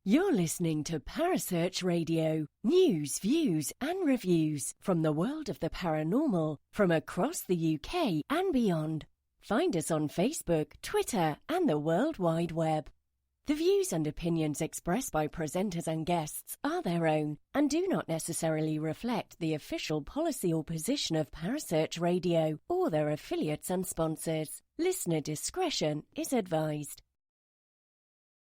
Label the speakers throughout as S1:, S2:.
S1: You're listening to Parasearch Radio. News, views and reviews from the world of the paranormal from across the UK and beyond. Find us on Facebook, Twitter and the World Wide Web. The views and opinions expressed by presenters and guests are their own and do not necessarily reflect the official policy or position of Parasearch Radio or their affiliates and sponsors. Listener discretion is advised.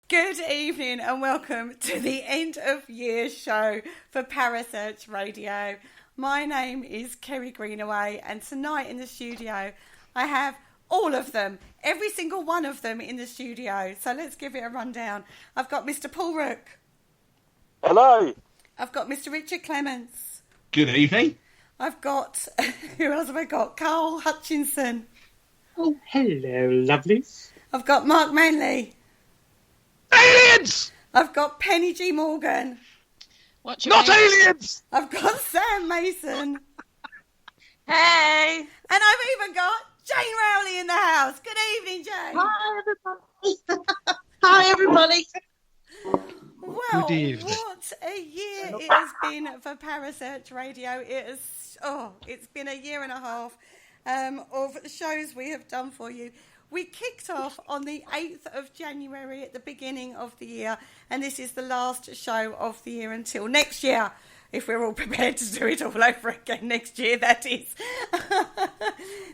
S2: Good evening and welcome to the end of year show for Parasearch Radio. My name is Kerry Greenaway and tonight in the studio I have all of them, every single one of them in the studio. So let's give it a rundown. I've got Mr. Paul Rook.
S3: Hello.
S2: I've got Mr. Richard Clements.
S4: Good evening.
S2: I've got, who else have I got? Carl Hutchinson.
S5: Oh, hello, lovelies.
S2: I've got Mark Manley.
S4: Aliens!
S2: I've got Penny G. Morgan.
S4: Not aliens!
S2: I've got Sam Mason.
S6: Hey!
S2: And I've even got Jane Rowley in the house. Good evening, Jane.
S6: Hi, everybody. Hi, everybody.
S2: Well,
S4: Good evening.
S2: what a year it has been for Parasearch Radio. It's been a year and a half of shows we have done for you. We kicked off on the 8th of January at the beginning of the year, and this is the last show of the year until next year, if we're all prepared to do it all over again next year, that is.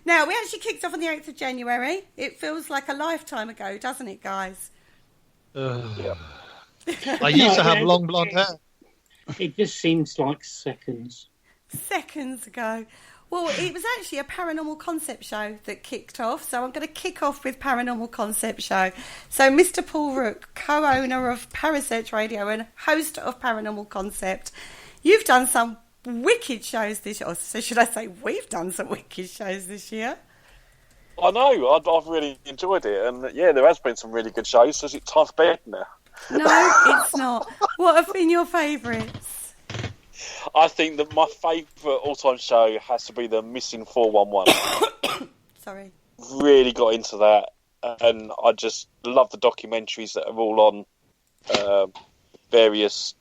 S2: Now, we actually kicked off on the 8th of January. It feels like a lifetime ago, doesn't it, guys?
S4: I used to have long blonde hair.
S5: It just seems like seconds.
S2: Seconds ago. Well, it was actually a paranormal concept show that kicked off, so I'm going to kick off with Paranormal Concept Show. So Mr. Paul Rook, co-owner of Parasearch Radio and host of Paranormal Concept, you've done some wicked shows this year. Or so should I say we've done some wicked shows this year?
S3: I know, I've really enjoyed it, and yeah, there has been some really good shows, so it's time for bed now.
S2: No, it's not. What have been your favourites?
S3: I think that my favourite all-time show has to be the Missing 411.
S2: Sorry.
S3: Really got into that, and I just love the documentaries that are all on various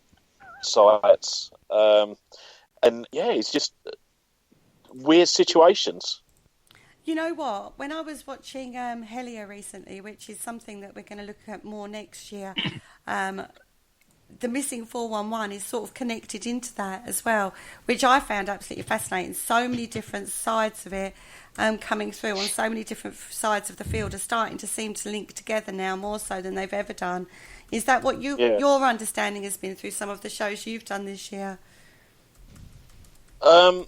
S3: sites. And yeah, it's just weird situations.
S2: You know what? When I was watching Helia recently, which is something that we're going to look at more next year, the Missing 411 is sort of connected into that as well, which I found absolutely fascinating. So many different sides of it coming through on so many different sides of the field are starting to seem to link together now more so than they've ever done. Is that what your understanding has been through some of the shows you've done this year?
S3: I've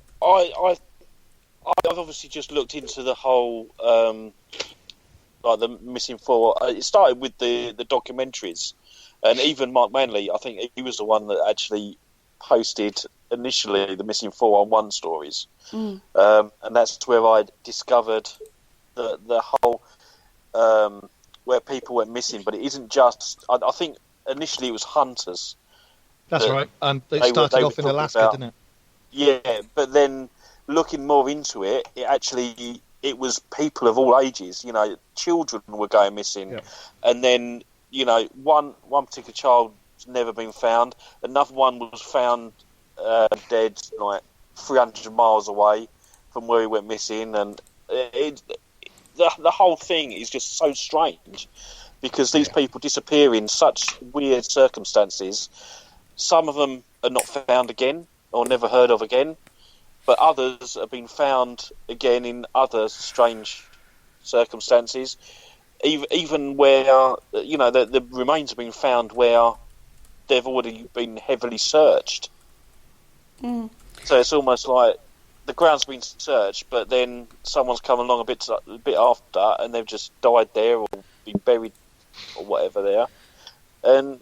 S3: obviously just looked into the whole like the Missing 4. It started with the documentaries. And even Mark Manley, I think he was the one that actually posted initially the Missing 411 stories. And that's where I discovered the whole where people went missing. But it isn't just... I think initially it was hunters.
S4: That's right. And it started off in Alaska, didn't it?
S3: Yeah, but then looking more into it, it was people of all ages. You know, children were going missing. Yeah. And then... You know, one particular child's never been found. Another one was found dead, like 300 miles away from where he went missing, and the whole thing is just so strange because these people disappear in such weird circumstances. Some of them are not found again or never heard of again, but others have been found again in other strange circumstances. Even where, you know, the remains have been found where they've already been heavily searched. So it's almost like the ground's been searched, but then someone's come along a bit after and they've just died there or been buried or whatever there. And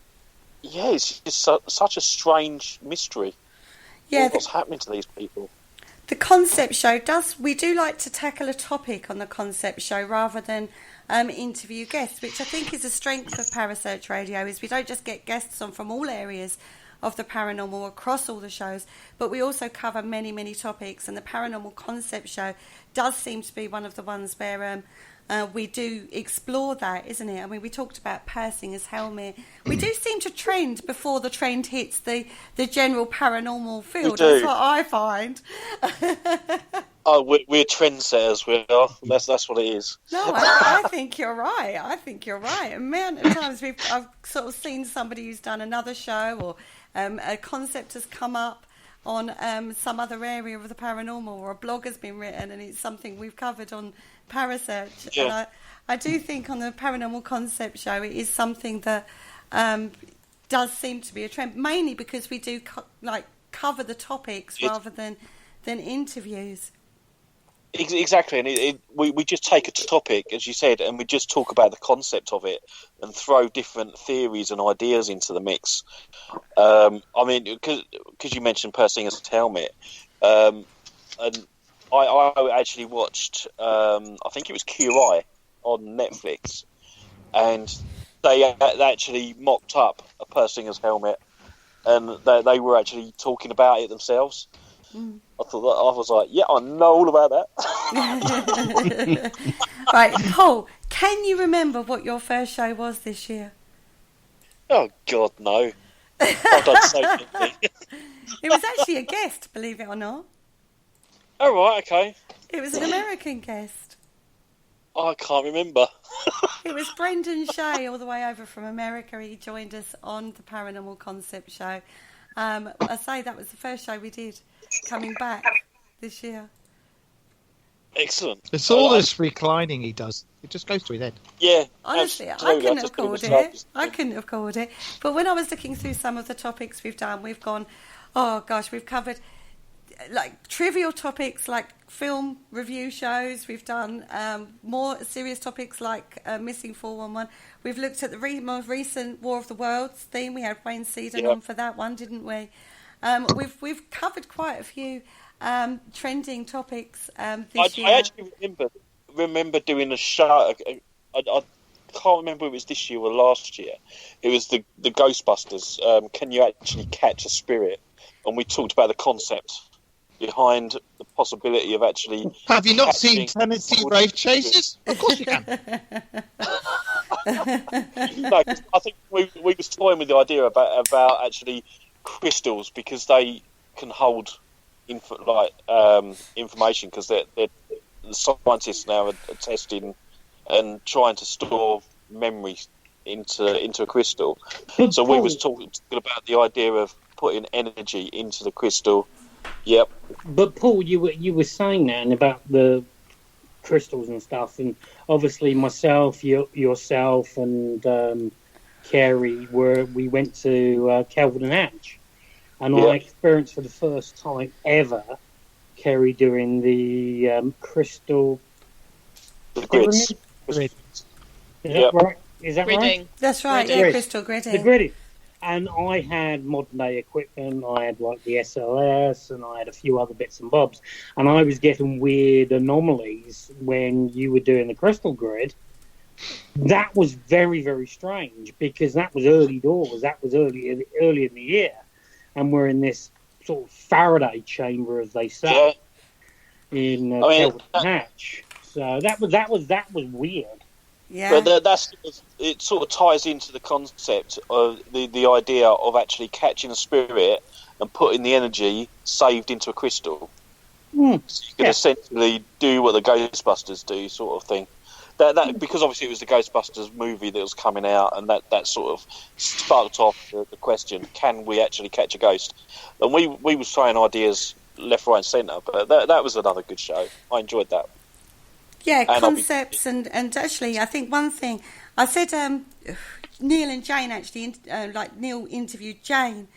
S3: yeah, it's just such a strange mystery. Yeah, what's happening to these people?
S2: The concept show we do like to tackle a topic on the concept show rather than interview guests, which I think is a strength of Parasearch Radio, is we don't just get guests on from all areas of the paranormal across all the shows, but we also cover many, many topics, and the Paranormal Concept Show does seem to be one of the ones where we do explore that, isn't it? I mean, we talked about Parasinger's helmet. We do seem to trend before the trend hits the general paranormal field. That's what I find.
S3: Oh, we're trendsetters. We are. That's what it is.
S2: No, I think you're right. I think you're right. Amount of times I've sort of seen somebody who's done another show, or a concept has come up on some other area of the paranormal, or a blog has been written, and it's something we've covered on Parasearch.
S3: Yeah.
S2: And I do think on the Paranormal Concept Show, it is something that does seem to be a trend, mainly because we do cover the topics rather than interviews.
S3: Exactly, and we just take a topic, as you said, and we just talk about the concept of it and throw different theories and ideas into the mix. I mean, because you mentioned Parasinger's helmet, and I actually watched, I think it was QI on Netflix, and they actually mocked up a Parasinger's helmet, and they were actually talking about it themselves. Mm. I was like, yeah, I know all about that.
S2: Right, Paul, can you remember what your first show was this year?
S3: Oh, God, no. I've done so many.
S2: It was actually a guest, believe it or not.
S3: Oh, right, okay.
S2: It was an American guest.
S3: I can't remember.
S2: It was Brendan Shea, all the way over from America. He joined us on the Paranormal Concept Show. I say that was the first show we did coming back this year.
S3: Excellent.
S4: It's all this reclining he does. It just goes through his head.
S3: Yeah.
S2: Honestly, I couldn't have called it. I couldn't have called it. But when I was looking through some of the topics we've done, we've gone, oh gosh, we've covered like trivial topics like film review shows. We've done more serious topics like Missing 411. We've looked at the most recent War of the Worlds theme. We had Wayne Seaton on for that one, didn't we? We've covered quite a few trending topics this year.
S3: I actually remember doing a show. I can't remember if it was this year or last year. It was the Ghostbusters. Can you actually catch a spirit? And we talked about the concept behind the possibility of actually.
S4: Have you not seen Tennessee Rave Chasers? Of course you can.
S3: No, I think we were toying with the idea about actually crystals, because they can hold information, because the scientists now are testing and trying to store memory into a crystal. So we was talking about the idea of putting energy into the crystal. Yep.
S5: But Paul, you were saying that about the crystals and stuff, and obviously myself, yourself, and Kerry we went to Kelvin and Hatch, and I experienced for the first time ever Kerry doing the crystal.
S3: The grids.
S5: Is that right? Is that
S6: Gridding.
S5: right?
S2: That's right.
S5: Gridding.
S2: Yeah, crystal gridding.
S5: The gridding. And I had modern day equipment. I had like the SLS, and I had a few other bits and bobs. And I was getting weird anomalies when you were doing the crystal grid. That was very, very strange, because that was early doors. That was early in the year, and we're in this sort of Faraday chamber, as they say, in Kelvin Hatch. So that was weird.
S2: Yeah.
S3: But it sort of ties into the concept of the idea of actually catching a spirit and putting the energy saved into a crystal.
S5: Mm.
S3: So you can essentially do what the Ghostbusters do, sort of thing. That because obviously it was the Ghostbusters movie that was coming out, and that sort of sparked off the question: can we actually catch a ghost? And we was trying ideas left, right, and centre, but that was another good show. I enjoyed that.
S2: Yeah, concepts and actually, I think one thing I said, Neil and Jane actually, Neil interviewed Jane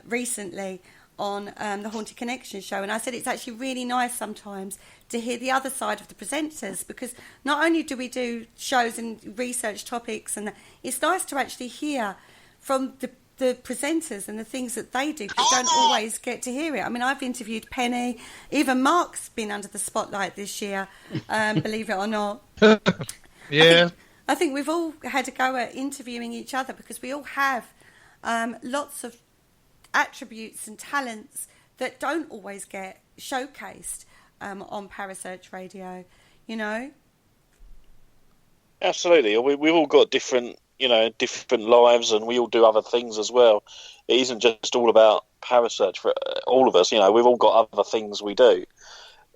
S2: recently on the Haunted Connection show, and I said it's actually really nice sometimes to hear the other side of the presenters, because not only do we do shows and research topics, and it's nice to actually hear from the presenters and the things that they do, because you don't always get to hear it. I mean, I've interviewed Penny,
S4: even
S2: Mark's been under the spotlight this year, believe it or not.
S4: Yeah.
S2: I think we've all had a go at interviewing each other, because we all have lots of attributes and talents that don't always get showcased on Parasearch Radio, you know?
S3: Absolutely. We've all got different lives, and we all do other things as well. It isn't just all about Parasearch for all of us. We've all got other things we do.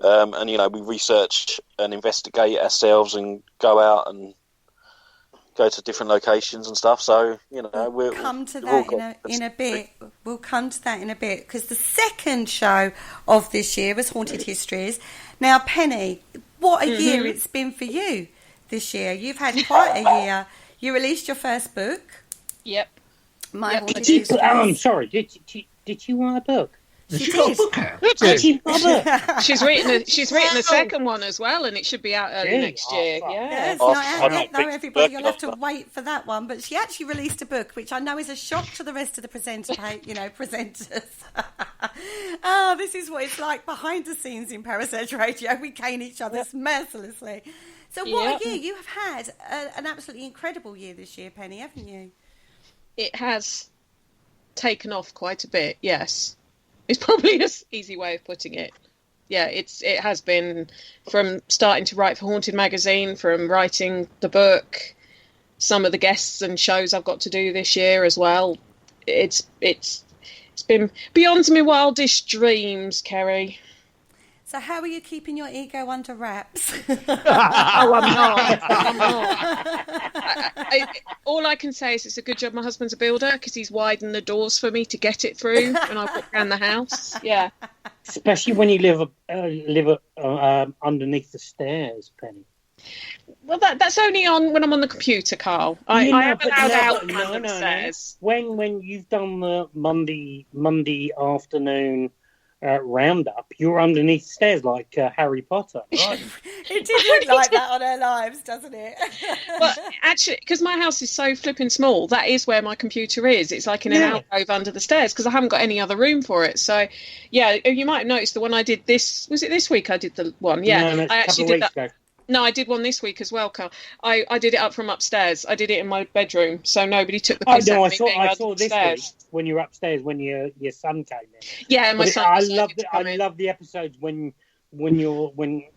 S3: And we research and investigate ourselves and go out and go to different locations and stuff. So
S2: we'll come to that in a bit. We'll come to that in a bit, because the second show of this year was Haunted Histories. Now, Penny, what a year it's been for you this year. You've had quite a year. You released your first book.
S7: Yep.
S2: Haunted Histories.
S5: I'm sorry. Did you write a book?
S2: She did.
S7: She's written a second one as well, and it should be out early next year.
S2: Yeah, it's not out yet, though, everybody. You'll have to wait for that one. But she actually released a book, which I know is a shock to the rest of the presenters. Oh, this is what it's like behind the scenes in Parasearch Radio. We cane each other mercilessly. So what a year. You have had an absolutely incredible year this year, Penny, haven't you?
S7: It has taken off quite a bit, yes. It's probably an easy way of putting it. Yeah, it has been, from starting to write for Haunted Magazine, from writing the book, some of the guests and shows I've got to do this year as well. It's been beyond my wildest dreams, Kerry.
S2: So how are you keeping your ego under wraps?
S7: I'm not. All I can say is it's a good job my husband's a builder, because he's widened the doors for me to get it through when I walk around the house. Yeah.
S5: Especially when you live underneath the stairs, Penny.
S7: Well, that's only on when I'm on the computer, Carl. I am allowed out under the stairs.
S5: When you've done the Monday afternoon roundup, you're underneath the stairs like Harry Potter, right?
S2: It did look like that on Our Lives, doesn't it?
S7: Well, actually, because my house is so flipping small, that is where my computer is. It's like in an alcove under the stairs, because I haven't got any other room for it. So, yeah, you might have noticed the one I did was it this week I did the one? Yeah,
S5: no, I actually did that. Ago.
S7: No, I did one this week as well, Carl. I did it up from upstairs. I did it in my bedroom, so nobody took the piss out of me.
S5: I saw this week when you were upstairs when your son came in.
S7: Yeah, my son.
S5: I love the episodes when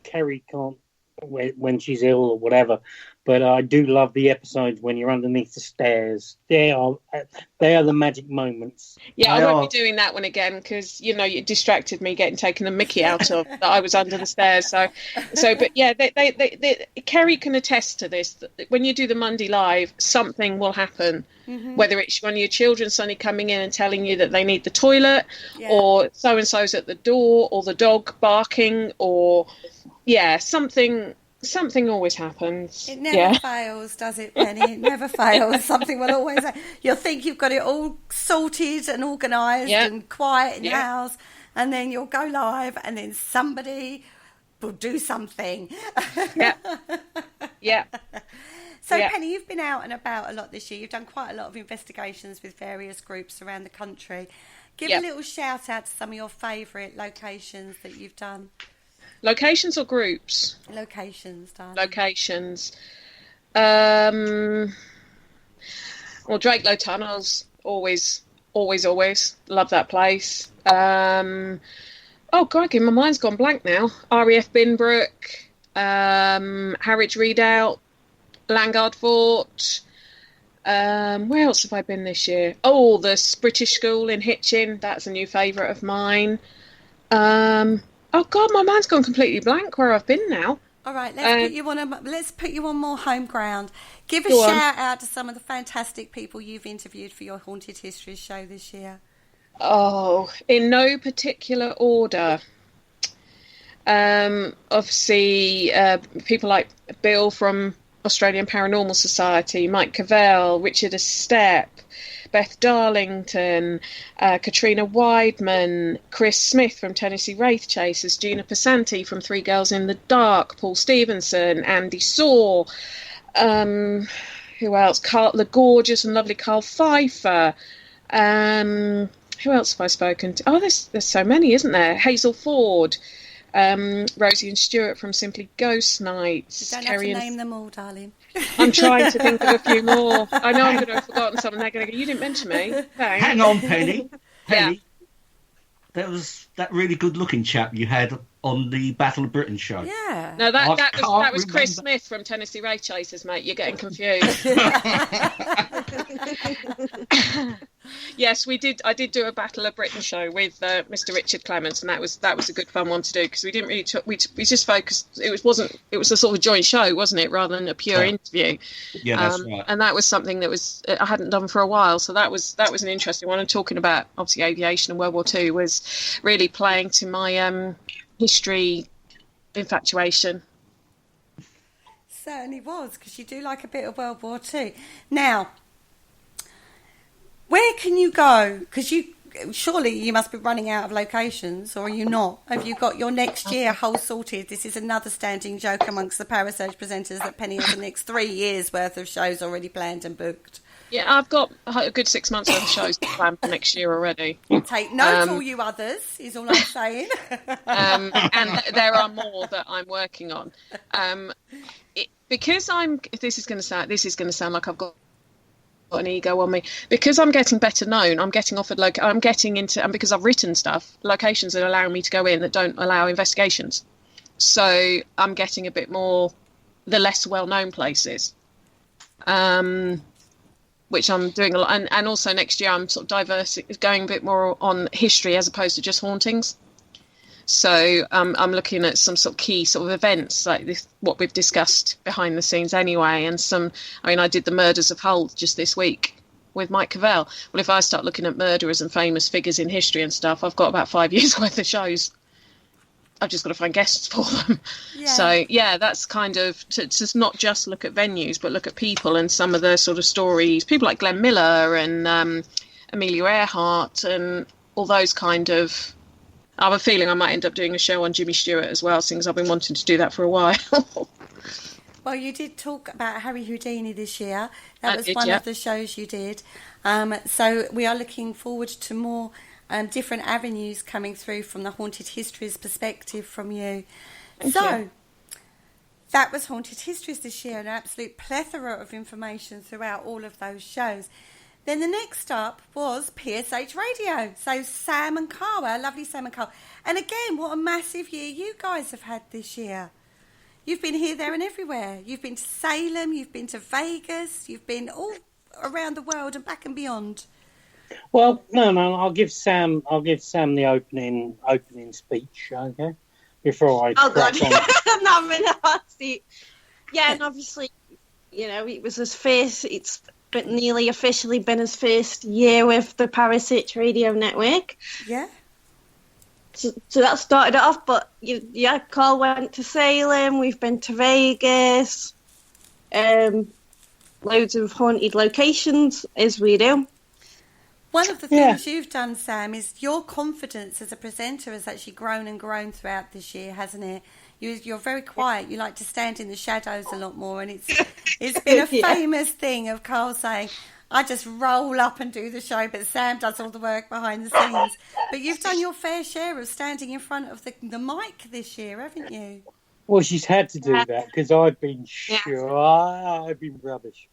S5: Kerry can't, when she's ill or whatever. But I do love the episodes when you're underneath the stairs. They are the magic moments.
S7: Yeah, I won't be doing that one again, because you distracted me taking the mickey out of that I was under the stairs. So, but yeah, Kerry can attest to this. That when you do the Monday live, something will happen. Mm-hmm. Whether it's one of your children suddenly coming in and telling you that they need the toilet, or so and so's at the door, or the dog barking, or something always happens.
S2: It never fails, does it, Penny? It never fails. Something will always happen. You'll think you've got it all sorted and organised and quiet in the house, and then you'll go live, and then somebody will do something. Yeah. So, Penny, you've been out and about a lot this year. You've done quite a lot of investigations with various groups around the country. Give a little shout out to some of your favourite locations that you've done.
S7: Locations or groups?
S2: Locations, darling.
S7: Locations. Well, Drakelow Tunnels, always love that place. Oh, crikey, my mind's gone blank now. RAF Binbrook, Harwich Redoubt, Landguard Fort. Where else have I been this year? Oh, the British School in Hitchin. That's a new favourite of mine. Oh God, my mind's gone completely blank where I've been now.
S2: All right, let's put you on more home ground. Give a shout out to some of the fantastic people you've interviewed for your Haunted Histories show this year.
S7: Oh, in no particular order. Obviously, people like Bill from Australian Paranormal Society, Mike Cavell, Richard Estep, Beth Darlington, Katrina Weidman, Chris Smith from Tennessee Wraith Chasers, Gina Passanti from Three Girls in the Dark, Paul Stevenson, Andy Saw, who else? The gorgeous and lovely Carl Pfeiffer. Who else have I spoken to? Oh, there's so many, isn't there? Hazel Ford, Rosie and Stuart from Simply Ghost Nights.
S2: You don't have to name them all, darling.
S7: I'm trying to think of a few more. I know I'm going to have forgotten some, and they're going to go, you didn't mention me. Thanks.
S8: Hang on, Penny. That was that really good-looking chap you had on the Battle of Britain show.
S2: Yeah.
S7: No, that was
S8: remember.
S7: Chris Smith from Tennessee Ray Chasers, mate. You're getting confused. Yes, we did. I did do a Battle of Britain show with Mr. Richard Clements, and that was a good fun one to do because we didn't really we just focused. It was a sort of joint show, wasn't it, rather than a pure interview.
S8: Yeah, that's right.
S7: And that was something that I hadn't done for a while, so that was an interesting one. And talking about obviously aviation and World War II was really playing to my history infatuation.
S2: Certainly was, because you do like a bit of World War II. Now, where can you go? Because surely you must be running out of locations, or are you not? Have you got your next year whole sorted? This is another standing joke amongst the Parasearch presenters that Penny has the next 3 years worth of shows already planned and booked.
S7: Yeah, I've got a good 6 months worth of shows planned for next year already.
S2: Take note, all you others, is all I'm saying.
S7: And there are more that I'm working on. Because this is going to sound like I've got an ego on me. Because I'm getting better known, I'm getting offered I'm getting into, and because I've written stuff, locations that are allowing me to go in that don't allow investigations. So I'm getting a bit more the less well-known places. Which I'm doing a lot, and also next year I'm sort of going a bit more on history as opposed to just hauntings. So I'm looking at some sort of key sort of events like this, what we've discussed behind the scenes anyway, and I did the murders of Hull just this week with Mike Cavell. Well, if I start looking at murderers and famous figures in history and stuff, I've got about 5 years worth of shows. I've just got to find guests for them. Yeah. So, yeah, that's kind of to not just look at venues, but look at people and some of the sort of stories. People like Glenn Miller and Amelia Earhart and all those kind of... I have a feeling I might end up doing a show on Jimmy Stewart as well, since I've been wanting to do that for a while.
S2: Well, you did talk about Harry Houdini this year. That was one of the shows you did. So we are looking forward to more... different avenues coming through from the Haunted Histories perspective from you. Thank you. That was Haunted Histories this year, an absolute plethora of information throughout all of those shows. Then the next up was PSH Radio. So Sam and Carl, our lovely Sam and Carl. And again, what a massive year you guys have had this year. You've been here, there and everywhere. You've been to Salem, you've been to Vegas, you've been all around the world and back and beyond.
S5: Well, no, I'll give Sam the opening speech, okay? Before I crack on.
S6: I'm in a hot seat. Yeah, and obviously, it was his first. It's been nearly officially been his first year with the Parasearch Radio Network.
S2: Yeah.
S6: So that started it off, but Carl went to Salem. We've been to Vegas. Loads of haunted locations, as we do.
S2: One of the things you've done, Sam, is your confidence as a presenter has actually grown and grown throughout this year, hasn't it? You're very quiet. You like to stand in the shadows a lot more, and it's been a famous thing of Carl saying, I just roll up and do the show, but Sam does all the work behind the scenes. But you've done your fair share of standing in front of the mic this year, haven't you?
S5: Well, she's had to do that because I've been I've been rubbish.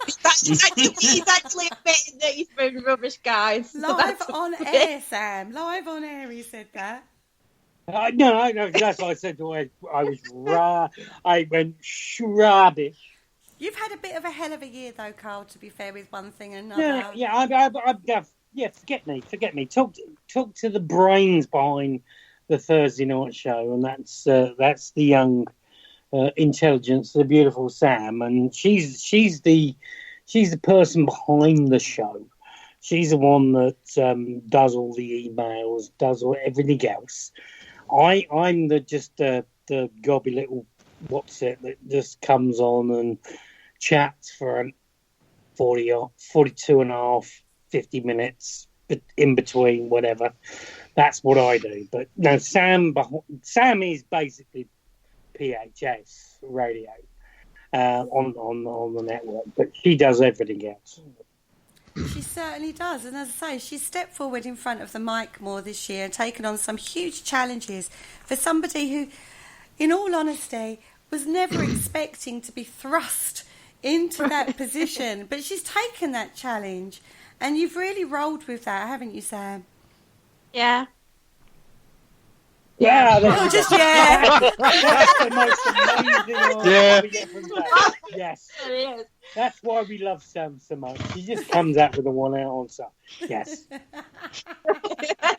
S6: He's actually admitting that he's been rubbish, guys.
S2: Live on air, Sam. Live on air, he said that.
S5: No, that's what I said to her. I went rubbish.
S2: You've had a bit of a hell of a year, though, Carl, to be fair, with one thing and another. Forget me. Talk
S5: to the brains behind the Thursday night show, and that's the young... intelligence, the beautiful Sam, and she's the person behind the show. She's the one that does all the emails, does everything else. I'm the gobby little what's-it that just comes on and chats for 42 and a half, 50 minutes in between, whatever. That's what I do. But no, Sam is basically PHS radio on the network, but she does everything else.
S2: She certainly does, and as I say, she's stepped forward in front of the mic more this year and taken on some huge challenges for somebody who, in all honesty, was never expecting to be thrust into that position, but she's taken that challenge, and you've really rolled with that, haven't you, Sam?
S6: Yeah.
S5: Yeah,
S2: Oh, just yeah.
S5: That's the most amazing answer we get from Sam. Yes.
S6: It is.
S5: That's why we love Sam so much. She just comes out with a one-out answer. Yes.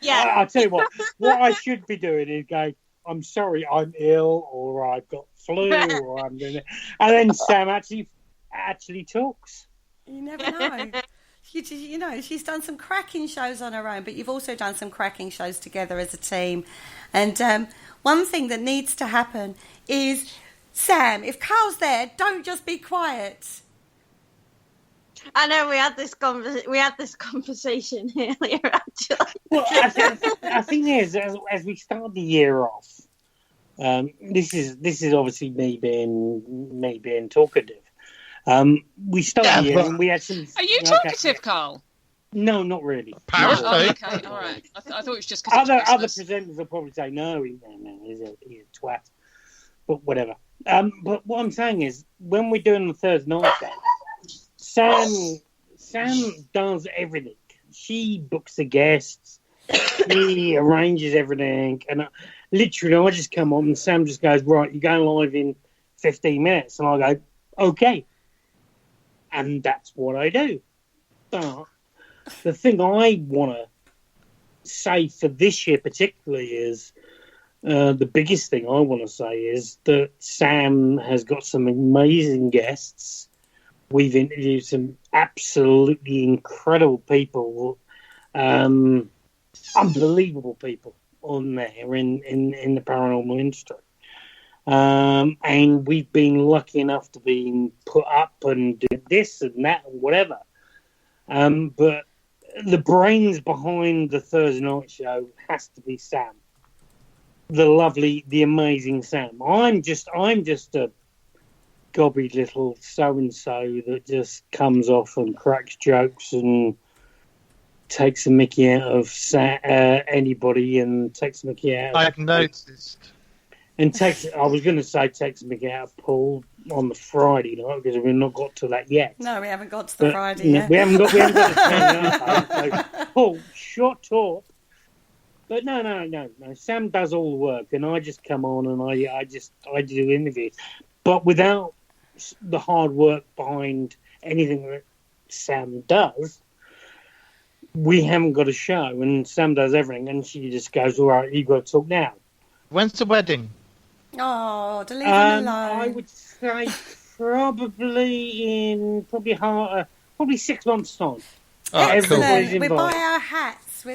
S6: Yeah.
S5: I'll tell you what I should be doing is going, I'm sorry, I'm ill, or I've got flu, or I'm doing it. And then Sam actually talks.
S2: You never know. You know, she's done some cracking shows on her own, but you've also done some cracking shows together as a team. And one thing that needs to happen is, Sam, if Carl's there, don't just be quiet.
S6: I know we had this conversation earlier, actually.
S5: Well, I think as we start the year off, this is obviously me being talkative. We start the year and we had some.
S7: Are you talkative, Carl?
S5: No, not really.
S4: Apparently.
S7: Oh, okay, all right. I thought it was just because
S5: other presenters will probably say no, he's a twat, but whatever. But what I'm saying is, when we're doing the Thursday night show, Sam does everything. She books the guests, she arranges everything, and literally I just come on and Sam just goes, right, you're going live in 15 minutes, and I go, okay, and that's what I do. But the thing I want to say for this year particularly is, the biggest thing I want to say is that Sam has got some amazing guests. We've interviewed some absolutely incredible people, unbelievable people on there in the paranormal industry. And we've been lucky enough to be put up and do this and that and whatever. But the brains behind the Thursday night show has to be Sam. The amazing Sam. I'm just a gobby little so-and-so that just comes off and cracks jokes and takes a mickey out of anybody and takes a mickey out of...
S4: I've noticed.
S5: And takes a mickey out of Paul on the Friday night, because we've not got to that yet.
S2: No, we haven't got to the Friday yet.
S5: We haven't got to the so, Paul, shut up. But no. Sam does all the work, and I just come on and I do interviews. But without the hard work behind anything that Sam does, we haven't got a show. And Sam does everything, and she just goes, all right, you've got to talk now.
S4: When's the wedding?
S2: Oh, to leave him alone.
S5: I would say probably 6 months' time.
S4: Oh,
S2: excellent. We'll buy our hats.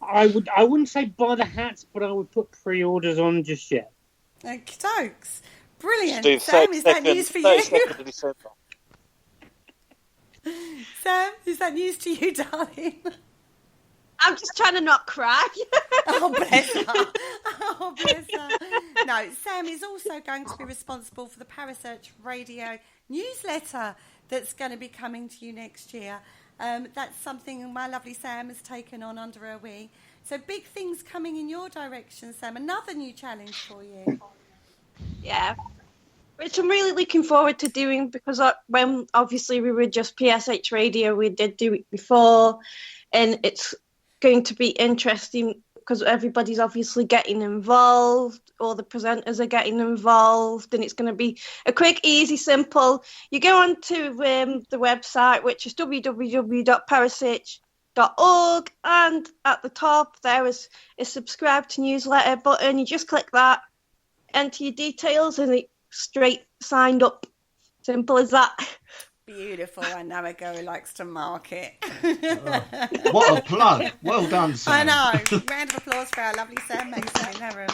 S5: I wouldn't say buy the hats, but I would put pre-orders on just yet.
S2: Okey-dokes. Brilliant.
S3: Steve,
S2: Sam, is that news for you? Sam, is that news to you, darling?
S6: I'm just trying to not cry.
S2: Oh, bless her. No, Sam is also going to be responsible for the Parasearch Radio newsletter that's going to be coming to you next year. That's something my lovely Sam has taken on under her wing. So big things coming in your direction, Sam. Another new challenge for you.
S6: Yeah. Which I'm really looking forward to doing, because when obviously we were just PSH Radio, we did do it before, and it's going to be interesting because everybody's obviously getting involved, all the presenters are getting involved, and it's going to be a quick, easy, simple. You go on to the website, which is www.parasearch.org, and at the top there is a subscribe to newsletter button. You just click that, enter your details, and it's straight signed up. Simple as that.
S2: Beautiful. I know a girl who likes to market.
S8: What a plug. Well done, Sam.
S2: I know. Round of applause for our lovely Sam Mason in her room.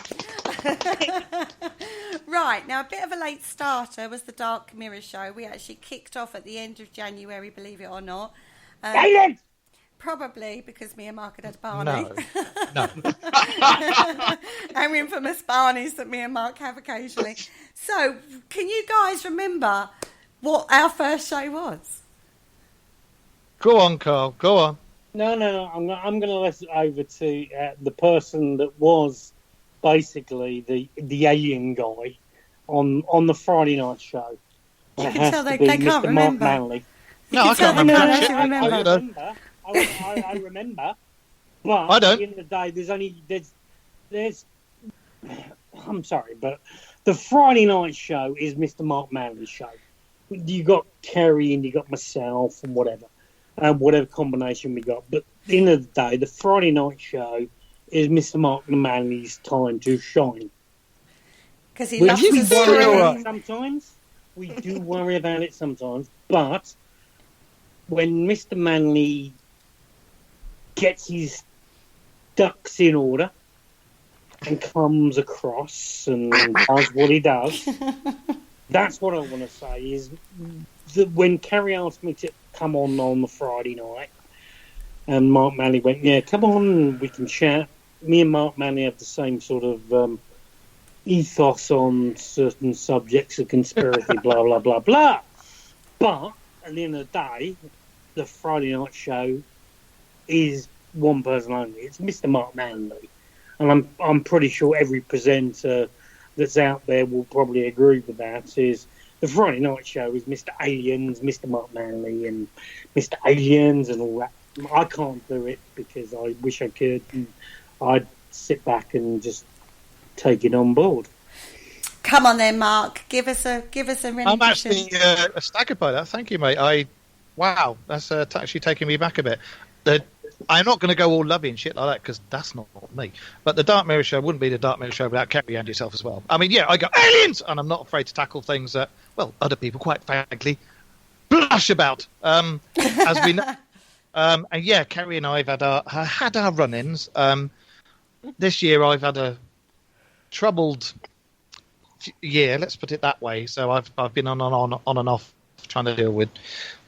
S2: Right, now a bit of a late starter was the Dark Mirror show. We actually kicked off at the end of January, believe it or not. Probably because me and Mark had Barney.
S4: No.
S2: Our infamous Barneys that me and Mark have occasionally. So, can you guys remember what our first show was?
S4: Go on, Carl. Go on.
S5: No. I'm going to let it over to the person that was basically the alien guy on the Friday night show.
S2: You can tell they can't remember.
S5: Manley.
S4: No, I can't remember.
S2: Remember.
S5: I remember. But
S4: I don't.
S5: at the end of the day, there's I'm sorry, but the Friday night show is Mr. Mark Manley's show. You got Kerry and you got myself and whatever combination we got. But at the end of the day, the Friday night show is Mr. Mark Manley's time to shine.
S2: Because he loves to scream.
S5: Sometimes we do worry about it sometimes, but when Mr. Manley gets his ducks in order and comes across and does what he does, that's what I want to say is that when Kerry asked me to come on the Friday night and Mark Manley went, yeah, come on, we can chat. Me and Mark Manley have the same sort of ethos on certain subjects of conspiracy, blah, blah, blah, blah. But at the end of the day, the Friday night show is one person only. It's Mr. Mark Manley. And I'm pretty sure every presenter that's out there will probably agree with that, is the Friday night show is Mr. Aliens, Mr. Mark Manley and Mr. Aliens and all that. I can't do it because I wish I could. And I'd sit back and just take it on board.
S2: Come on then, Mark. Give us a rendition.
S4: I'm actually staggered by that. Thank you, mate. Wow, that's actually taking me back a bit. I'm not going to go all lovey and shit like that because that's not me. But the Dark Mirror Show wouldn't be the Dark Mirror Show without Kerry and yourself as well. I mean, yeah, I go aliens, and I'm not afraid to tackle things that, well, other people, quite frankly, blush about. As we know. And yeah, Kerry and I have had our run-ins. This year I've had a troubled year, let's put it that way. So I've been on and off trying to deal with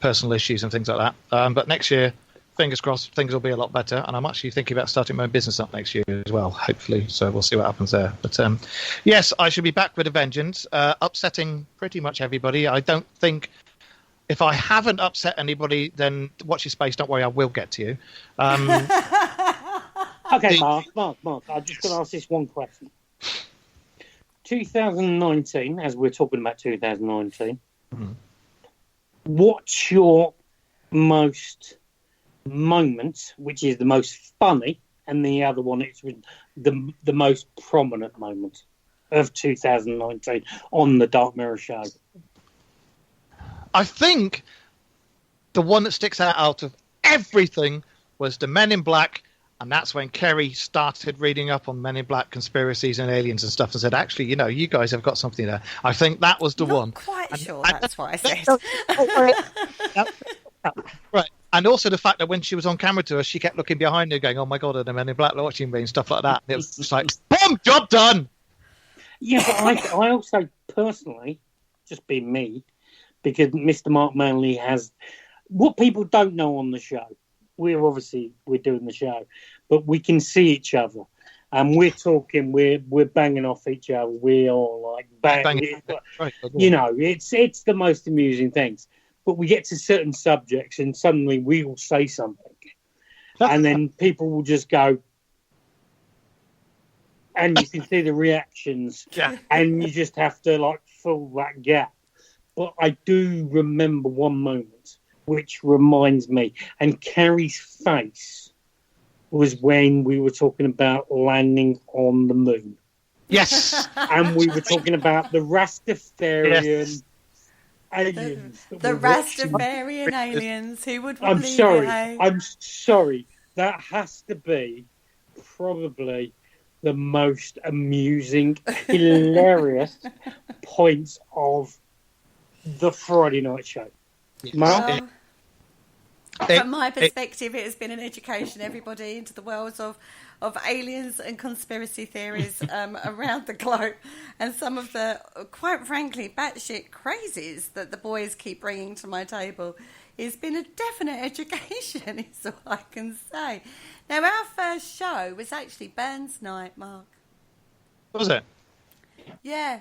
S4: personal issues and things like that. But next year, fingers crossed, things will be a lot better. And I'm actually thinking about starting my own business up next year as well, hopefully. So we'll see what happens there. But yes, I should be back with a vengeance, upsetting pretty much everybody. I don't think, if I haven't upset anybody, then watch your space. Don't worry, I will get to you.
S5: Okay, Mark, I'm just going to ask this one question. 2019, as we're talking about 2019, what's your most moment, which is the most funny, and the other one is the most prominent moment of 2019 on the Dark Mirror Show?
S4: I think the one that sticks out of everything was the Men in Black. And that's when Kerry started reading up on Men in Black conspiracies and aliens and stuff and said, actually, you know, you guys have got something there. I think that was the one.
S2: Not quite sure that's what I said.
S4: Right. And also the fact that when she was on camera to us, she kept looking behind her going, oh, my God, are the Men in Black watching me and stuff like that. And it was just like, boom, job done.
S5: Yeah, but I also personally, just being me, because Mr. Mark Manley has what people don't know on the show. We're doing the show, but we can see each other, and we're talking. We're banging off each other. We're all like banging.
S4: Right.
S5: You know, it's the most amusing things. But we get to certain subjects, and suddenly we will say something, and then people will just go, and you can see the reactions, and you just have to like fill that gap. But I do remember one moment which reminds me, and Kerry's face was when we were talking about landing on the moon.
S4: Yes.
S5: And we were talking about the Rastafarian aliens.
S2: The Rastafarian aliens, who would believe
S5: I'm sorry. That has to be probably the most amusing, hilarious points of the Friday night show. Mark?
S2: From my perspective, it has been an education, everybody, into the worlds of aliens and conspiracy theories around the globe, and some of the, quite frankly, batshit crazies that the boys keep bringing to my table. It's been a definite education, is all I can say. Now, our first show was actually Burns Night, Mark.
S4: Was it?
S2: Yeah.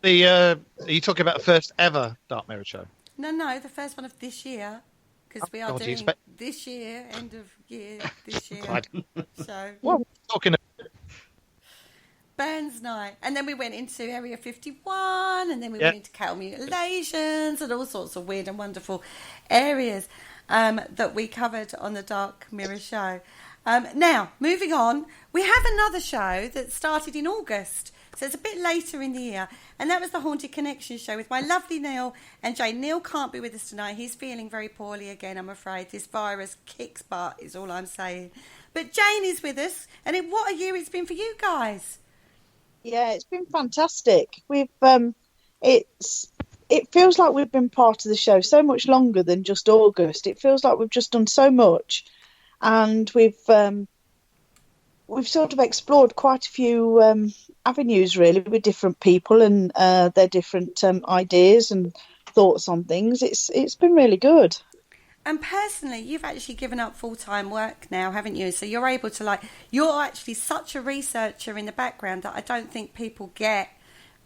S4: Are you talking about the first ever Dark Mirror show?
S2: No, the first one of this year, because we are doing this year, end of year, this year. So,
S4: what are we talking about?
S2: Burns Night. And then we went into Area 51, and then we went into cattle mutilations and all sorts of weird and wonderful areas that we covered on the Dark Mirror show. Now, moving on, we have another show that started in August, so it's a bit later in the year, and that was the Haunted Connection show with my lovely Neil and Jane. Neil can't be with us tonight. He's feeling very poorly again, I'm afraid. This virus kicks butt is all I'm saying. But Jane is with us, and what a year it's been for you guys.
S9: Yeah, it's been fantastic. We've it feels like we've been part of the show so much longer than just August. It feels like we've just done so much, and we've sort of explored quite a few avenues really with different people and their different ideas and thoughts on things. It's been really good.
S2: And personally, you've actually given up full-time work now, haven't you? So you're able to, you're actually such a researcher in the background that I don't think people get,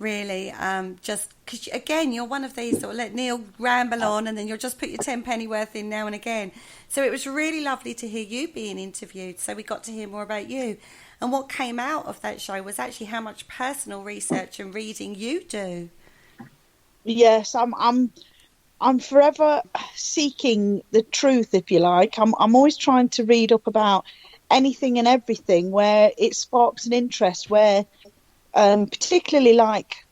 S2: really. Just because, again, you're one of these that will let Neil ramble on and then you'll just put your 10 penny worth in now and again. So it was really lovely to hear you being interviewed. So we got to hear more about you. And what came out of that show was actually how much personal research and reading you do.
S9: Yes, I'm forever seeking the truth, if you like. I'm always trying to read up about anything and everything where it sparks an interest, where particularly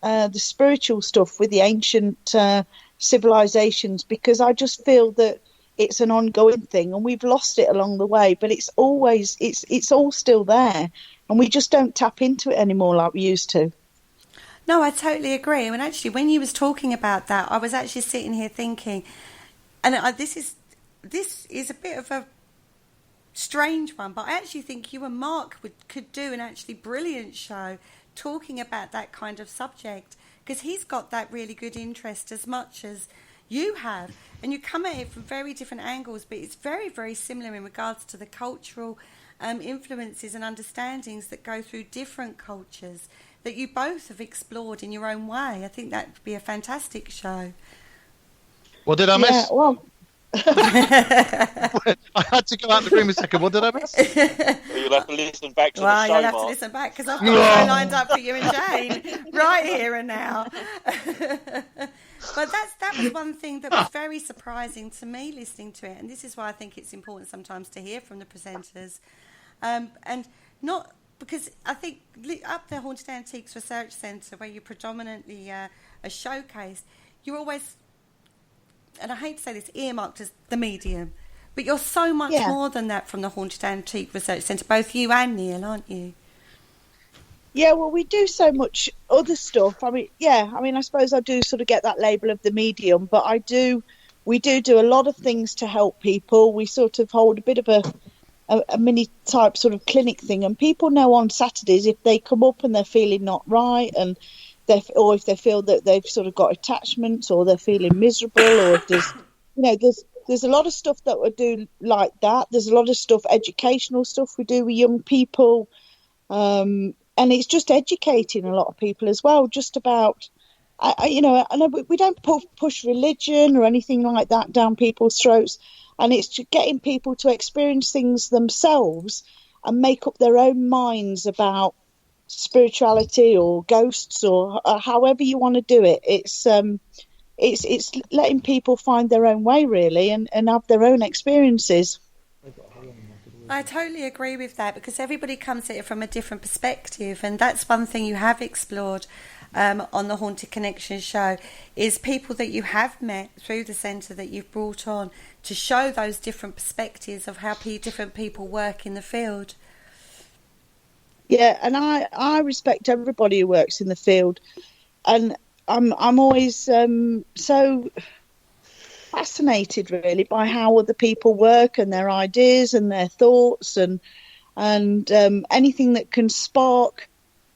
S9: the spiritual stuff with the ancient civilizations, because I just feel that it's an ongoing thing and we've lost it along the way, but it's all still there and we just don't tap into it anymore like we used to.
S2: No, I totally agree. And actually, when you was talking about that, I was actually sitting here thinking, and this is a bit of a strange one, but I actually think you and Mark could do an actually brilliant show talking about that kind of subject, because he's got that really good interest as much as you have, and you come at it from very different angles, but it's very, very similar in regards to the cultural influences and understandings that go through different cultures that you both have explored in your own way. I think that would be a fantastic show.
S4: What did I miss?
S9: Yeah, well,
S4: I had to go out the room a second. What did I miss?
S3: You'll have to listen back to the show,
S2: you'll have
S3: Mark.
S2: to listen back, because I've got a show lined up for you and Jane right here and now. But that was one thing that was very surprising to me listening to it, and this is why I think it's important sometimes to hear from the presenters, and not because I think up the Haunted Antiques Research Centre, where you predominantly are showcased, you're always, and I hate to say this, earmarked as the medium, but you're so much more than that from the Haunted Antique Research Centre, both you and Neil, aren't you?
S9: Yeah, well, we do so much other stuff. I mean, I suppose I do sort of get that label of the medium, but we do a lot of things to help people. We sort of hold a bit of a mini type sort of clinic thing, and people know on Saturdays if they come up and they're feeling not right, and or if they feel that they've sort of got attachments, or they're feeling miserable, or if there's a lot of stuff that we do like that. There's a lot of stuff, educational stuff we do with young people, and it's just educating a lot of people as well, just about, I know we don't push religion or anything like that down people's throats, and it's just getting people to experience things themselves and make up their own minds about spirituality or ghosts or however you want to do it. It's letting people find their own way, really, and have their own experiences.
S2: I totally agree with that, because everybody comes at it from a different perspective, and that's one thing you have explored on the Haunted Connection show, is people that you have met through the centre that you've brought on to show those different perspectives of how different people work in the field.
S9: Yeah, and I respect everybody who works in the field, and I'm always so fascinated really by how other people work and their ideas and their thoughts, and anything that can spark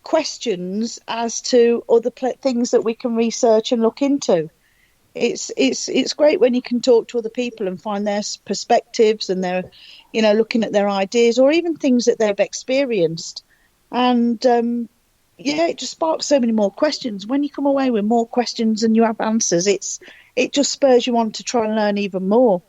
S9: questions as to other things that we can research and look into. It's great when you can talk to other people and find their perspectives and their, looking at their ideas or even things that they've experienced. And it just sparks so many more questions. When you come away with more questions and you have answers, it just spurs you on to try and learn even more.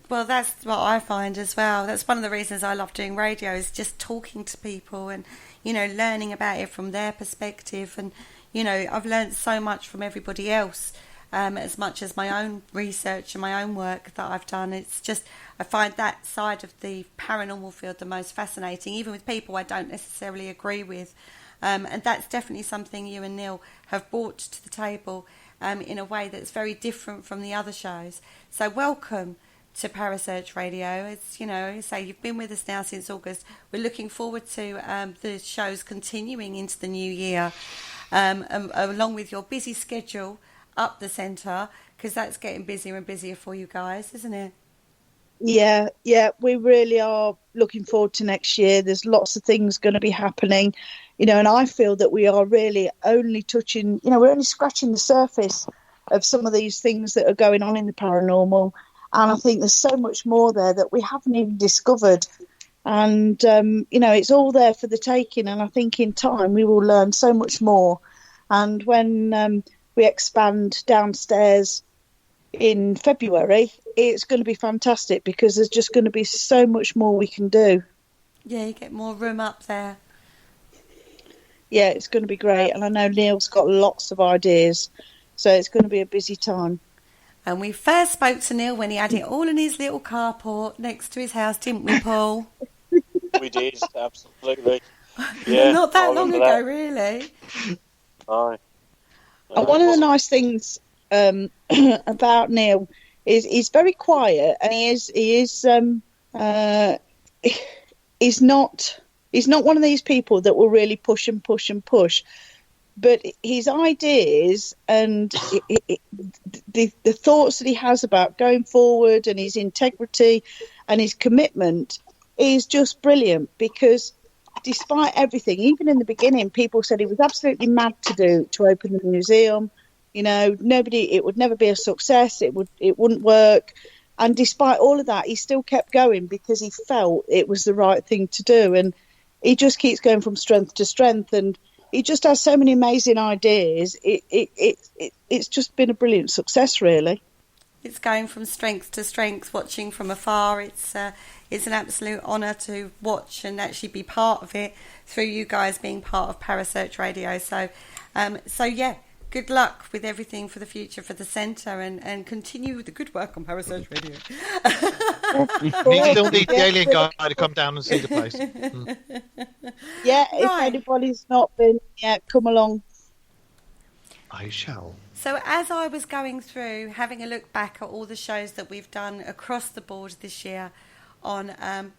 S2: Well, that's what I find as well. That's one of the reasons I love doing radio, is just talking to people and, learning about it from their perspective. And, I've learned so much from everybody else as much as my own research and my own work that I've done. It's just, I find that side of the paranormal field the most fascinating, even with people I don't necessarily agree with. And that's definitely something you and Neil have brought to the table in a way that's very different from the other shows. So welcome to Parasearch Radio. It's, you know, say you've been with us now since August. We're looking forward to the shows continuing into the new year, along with your busy schedule up the centre, because that's getting busier and busier for you guys, isn't it?
S9: Yeah, we really are looking forward to next year. There's lots of things going to be happening, you know, and I feel that we are really only touching, you know, we're only scratching the surface of some of these things that are going on in the paranormal. And I think there's so much more there that we haven't even discovered. And, you know, it's all there for the taking. And I think in time we will learn so much more. And when we expand downstairs in February, it's going to be fantastic because there's just going to be so much more we can do.
S2: Yeah, you get more room up there.
S9: Yeah, it's going to be great. And I know Neil's got lots of ideas. So it's going to be a busy time.
S2: And we first spoke to Neil when he had it all in his little carport next to his house, didn't we, Paul?
S3: We did, absolutely. Yeah,
S2: not that long ago, really.
S3: Aye.
S9: And one of the nice things about Neil is he's very quiet, and he's not one of these people that will really push and push and push. But his ideas and the thoughts that he has about going forward and his integrity and his commitment is just brilliant, because despite everything, even in the beginning, people said he was absolutely mad to open the museum. You know, it would never be a success. It wouldn't work. And despite all of that, he still kept going because he felt it was the right thing to do. And he just keeps going from strength to strength. And he just has so many amazing ideas. It's just been a brilliant success, really.
S2: It's going from strength to strength, watching from afar. It's an absolute honour to watch and actually be part of it through you guys being part of Parasearch Radio. So yeah, good luck with everything for the future for the centre, and continue the good work on Parasearch Radio.
S4: We still need the alien guy to come down and see the place.
S9: Yeah, if anybody's not been yet, come along.
S4: I shall.
S2: So as I was going through, having a look back at all the shows that we've done across the board this year on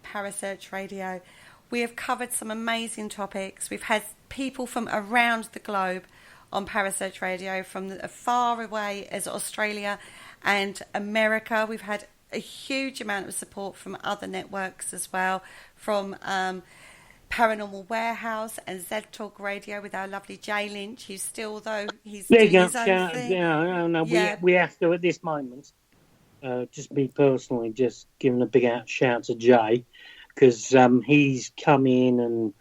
S2: Parasearch Radio, we have covered some amazing topics. We've had people from around the globe on Parasearch Radio, from as far away as Australia and America. We've had a huge amount of support from other networks as well, from Paranormal Warehouse and Z Talk Radio with our lovely Jay Lynch, who's still, though he's doing his own thing.
S5: Yeah. We have to, at this moment, just me personally, just giving a big shout to Jay, because he's come in and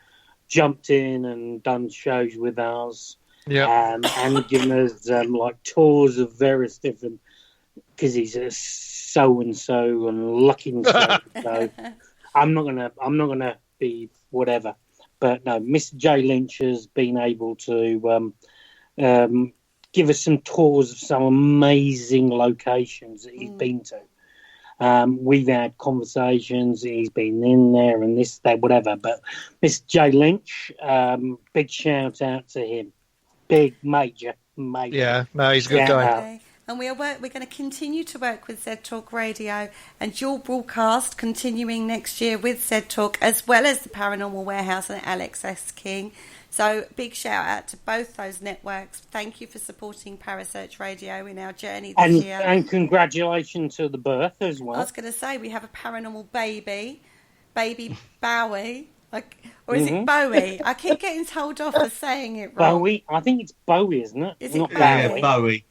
S5: jumped in and done shows with us. Yeah, and given us like tours of various different, because he's a so and so and lucky and so. I'm not gonna be whatever, but no, Mr. J Lynch has been able to give us some tours of some amazing locations that he's been to. We've had conversations. He's been in there and this, that, whatever. But Mr. J Lynch, big shout out to him. Big, major.
S4: Yeah, no, he's a good guy.
S2: And we're going to continue to work with Z Talk Radio and dual broadcast continuing next year with Z Talk, as well as the Paranormal Warehouse and Alex S. King. So big shout out to both those networks. Thank you for supporting Parasearch Radio in our journey this year.
S5: And congratulations to the birth as well.
S2: I was going to say, we have a paranormal baby Bowie. Or is it Bowie? I keep getting told off for saying it wrong.
S5: Bowie? I think it's Bowie, isn't it?
S2: Is it
S5: not
S2: Bowie?
S8: Yeah, Bowie.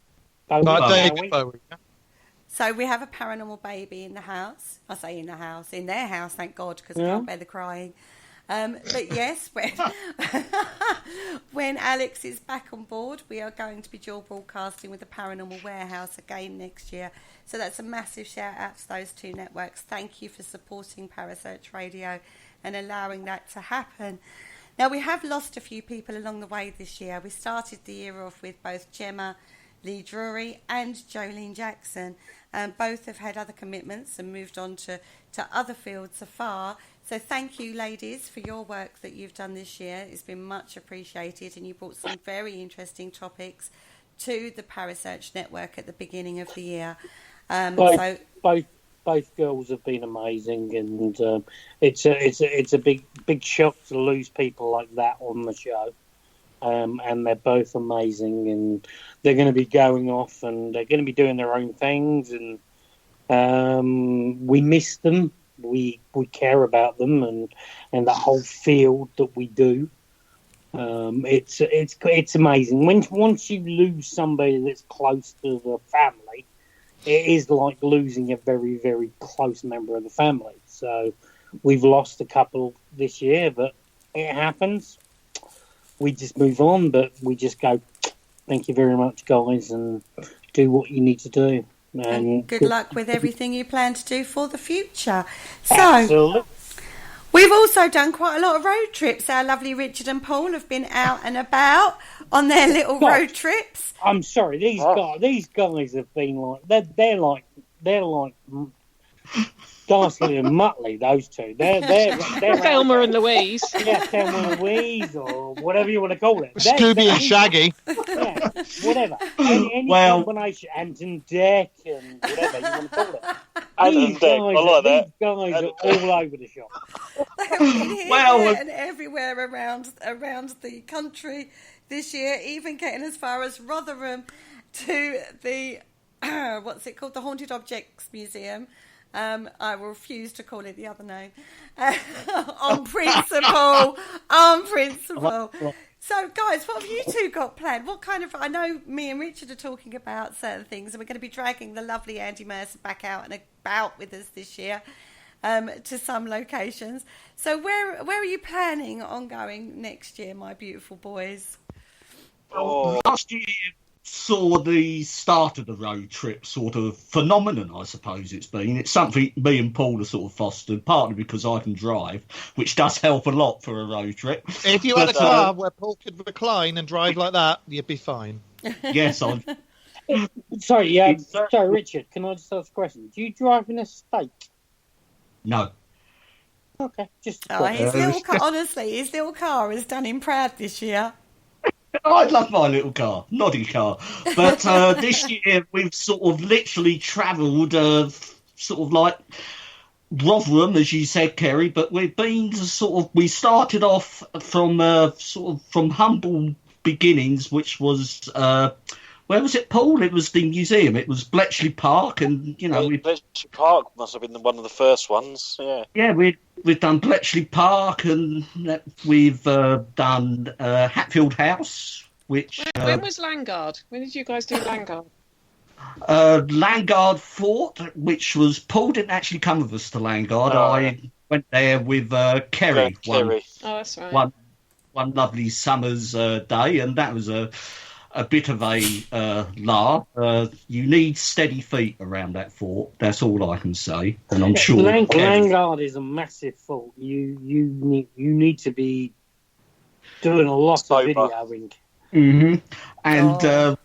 S4: David Bowie.
S2: So we have a paranormal baby in the house. I say in their house, thank God, because I can't bear the crying. But yes, when Alex is back on board, we are going to be dual broadcasting with the Paranormal Warehouse again next year. So that's a massive shout out to those two networks. Thank you for supporting Parasearch Radio and allowing that to happen. Now, we have lost a few people along the way this year. We started the year off with both Gemma, Lee Drury and Jolene Jackson. Both have had other commitments and moved on to other fields afar. So thank you, ladies, for your work that you've done this year. It's been much appreciated, and you brought some very interesting topics to the Parasearch Network at the beginning of the year.
S5: Both girls have been amazing, and it's a big shock to lose people like that on the show. And they're both amazing, and they're going to be going off, and they're going to be doing their own things, and we miss them. We care about them, and the whole field that we do. It's amazing. Once you lose somebody that's close to the family, it is like losing a very, very close member of the family. So we've lost a couple this year, but it happens. We just move on, but we just go, thank you very much, guys, and do what you need to do.
S2: And good luck with everything you plan to do for the future. So,
S5: absolutely.
S2: We've also done quite a lot of road trips. Our lovely Richard and Paul have been out and about on their little road trips.
S5: I'm sorry, these guys have been like they're like Darcy and Muttley. Those two, they're
S7: Thelma and Louise.
S5: Yeah, Thelma and Louise, or whatever you want to call it.
S4: Scooby and Shaggy.
S5: Yeah, whatever. Any combination, Anton Deck and whatever you want to call it. These guys are all over the shop.
S2: They've been here and everywhere around the country this year, even getting as far as Rotherham to the what's it called, the Haunted Objects Museum. I will refuse to call it the other name. On principle. So, guys, what have you two got planned? What kind of... I know me and Richard are talking about certain things, and we're going to be dragging the lovely Andy Mercer back out and about with us this year to some locations. So where are you planning on going next year, my beautiful boys?
S8: Last year saw the start of the road trip sort of phenomenon, I suppose it's been. It's something me and Paul have sort of fostered, partly because I can drive, which does help a lot for a road trip.
S4: If you had a car where Paul could recline and drive like that, you'd be fine.
S8: Yes, I'm...
S5: Sorry, Richard, can I just ask a question? Do you drive in a state?
S8: No.
S5: Okay, just...
S2: honestly, his little car has done him proud this year.
S8: I love my little car, noddy car. But this year we've sort of literally travelled sort of like Rotherham, as you said, Kerry, but we've been to we started off from from humble beginnings, which was... where was it, Paul? It was the museum. It was Bletchley Park, and
S3: Bletchley Park must have been one of the first ones. Yeah.
S8: Yeah, we've done Bletchley Park, and we've done Hatfield House, which.
S7: When was Landguard? When did you guys do Landguard?
S8: Landguard Fort, which was Paul didn't actually come with us to Landguard. I went there with Kerry.
S3: Kerry.
S7: Oh, that's right.
S8: One lovely summer's day, and that was a bit of a laugh. You need steady feet around that fort. That's all I can say. And I'm sure
S5: Landguard is a massive fort. You need to be doing a lot of videoing.
S8: Mm-hmm. And